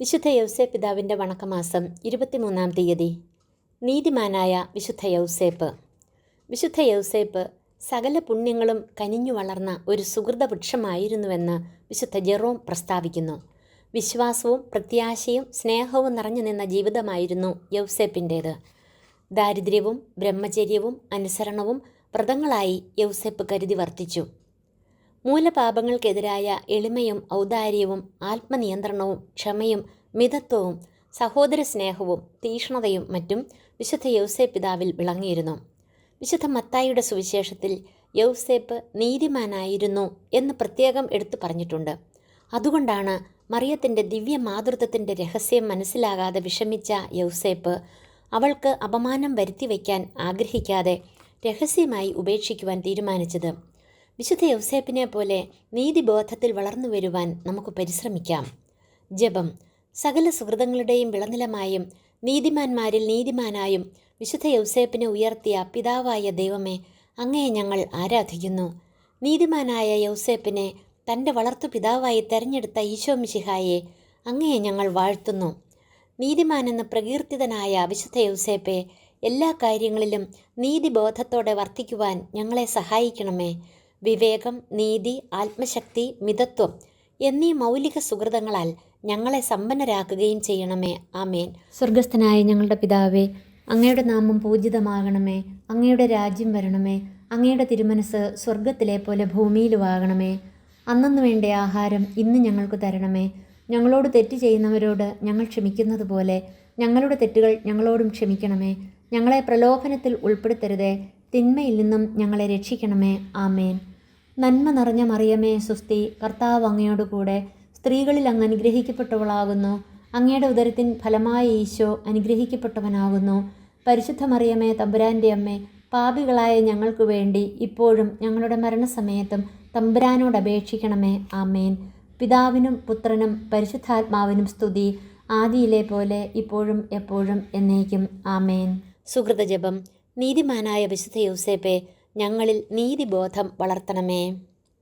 വിശുദ്ധ യൗസേപ്പ് പിതാവിൻ്റെ വണക്കമാസം 23-ാം തീയതി. നീതിമാനായ വിശുദ്ധ യൗസേപ്പ്. വിശുദ്ധ യൗസേപ്പ് സകല പുണ്യങ്ങളും കനിഞ്ഞു വളർന്ന ഒരു സുഹൃത വൃക്ഷമായിരുന്നുവെന്ന് വിശുദ്ധ ജെറോം പ്രസ്താവിക്കുന്നു. വിശ്വാസവും പ്രത്യാശയും സ്നേഹവും നിറഞ്ഞു നിന്ന ജീവിതമായിരുന്നു യൗസേപ്പിൻ്റേത്. ദാരിദ്ര്യവും ബ്രഹ്മചര്യവും അനുസരണവും വ്രതങ്ങളായി യൗസേപ്പ് കരുതി വർത്തിച്ചു. മൂലപാപങ്ങൾക്കെതിരായ എളിമയും ഔദാര്യവും ആത്മനിയന്ത്രണവും ക്ഷമയും മിതത്വവും സഹോദര സ്നേഹവും തീക്ഷ്ണതയും മറ്റും വിശുദ്ധ യൗസേപ്പ് പിതാവിൽ വിളങ്ങിയിരുന്നു. വിശുദ്ധ മത്തായിയുടെ സുവിശേഷത്തിൽ യൗസേപ്പ് നീതിമാനായിരുന്നു എന്ന് പ്രത്യേകം എടുത്തു പറഞ്ഞിട്ടുണ്ട്. അതുകൊണ്ടാണ് മറിയത്തിൻ്റെ ദിവ്യ മാതൃത്വത്തിൻ്റെ രഹസ്യം മനസ്സിലാകാതെ വിഷമിച്ച യൗസേപ്പ് അവൾക്ക് അപമാനം വരുത്തി വയ്ക്കാൻ ആഗ്രഹിക്കാതെ രഹസ്യമായി ഉപേക്ഷിക്കുവാൻ തീരുമാനിച്ചത്. വിശുദ്ധ യൗസേപ്പിനെ പോലെ നീതിബോധത്തിൽ വളർന്നു വരുവാൻ നമുക്ക് പരിശ്രമിക്കാം. ജപം. സകല സുഹൃതങ്ങളുടെയും വിളനിലമായും നീതിമാന്മാരിൽ നീതിമാനായും വിശുദ്ധ യൗസേപ്പിനെ ഉയർത്തിയ പിതാവായ ദൈവമേ, അങ്ങയെ ഞങ്ങൾ ആരാധിക്കുന്നു. നീതിമാനായ യൗസേപ്പിനെ തൻ്റെ വളർത്തു പിതാവായി തെരഞ്ഞെടുത്ത ഈശോ മിശിഹായെ അങ്ങയെ ഞങ്ങൾ വാഴ്ത്തുന്നു. നീതിമാനെന്ന് പ്രകീർത്തിതനായ വിശുദ്ധ യൗസേപ്പെ, എല്ലാ കാര്യങ്ങളിലും നീതിബോധത്തോടെ വർത്തിക്കുവാൻ ഞങ്ങളെ സഹായിക്കണമേ. വിവേകം, നീതി, ആത്മശക്തി, മിതത്വം എന്നീ മൗലിക സുഹൃതങ്ങളാൽ ഞങ്ങളെ സമ്പന്നരാക്കുകയും ചെയ്യണമേ. ആമേൻ. സ്വർഗസ്ഥനായ ഞങ്ങളുടെ പിതാവേ, അങ്ങയുടെ നാമം പൂജിതമാകണമേ. അങ്ങയുടെ രാജ്യം വരണമേ. അങ്ങയുടെ തിരുമനസ് സ്വർഗത്തിലെ പോലെ ഭൂമിയിലുമാകണമേ. അന്നന്നു വേണ്ട ആഹാരം ഇന്ന് ഞങ്ങൾക്ക് തരണമേ. ഞങ്ങളോട് തെറ്റ് ചെയ്യുന്നവരോട് ഞങ്ങൾ ക്ഷമിക്കുന്നത് പോലെ ഞങ്ങളുടെ തെറ്റുകൾ ഞങ്ങളോടും ക്ഷമിക്കണമേ. ഞങ്ങളെ പ്രലോഭനത്തിൽ ഉൾപ്പെടുത്തരുതേ. തിന്മയിൽ നിന്നും ഞങ്ങളെ രക്ഷിക്കണമേ. ആമേൻ. നന്മ നിറഞ്ഞ മറിയമേ സുസ്തി, കർത്താവ് അങ്ങയോട് കൂടെ സ്ത്രീകളിൽ അങ്ങ് അനുഗ്രഹിക്കപ്പെട്ടവളാകുന്നു. അങ്ങയുടെ ഉദരത്തിൻ ഫലമായ ഈശോ അനുഗ്രഹിക്കപ്പെട്ടവനാകുന്നു. പരിശുദ്ധ മറിയമേ തമ്പുരാൻ്റെ അമ്മേ, പാപികളായ ഞങ്ങൾക്ക് വേണ്ടി ഇപ്പോഴും ഞങ്ങളുടെ മരണസമയത്തും തമ്പുരാനോട് അപേക്ഷിക്കണമേ. ആമേൻ. പിതാവിനും പുത്രനും പരിശുദ്ധാത്മാവിനും സ്തുതി, ആദിയിലെ പോലെ ഇപ്പോഴും എപ്പോഴും എന്നേക്കും. ആമേൻ. സുഹൃതജപം. നീതിമാനായ വിശുദ്ധ യൗസേപ്പെ, ഞങ്ങളിൽ നീതിബോധം വളർത്തണമേ.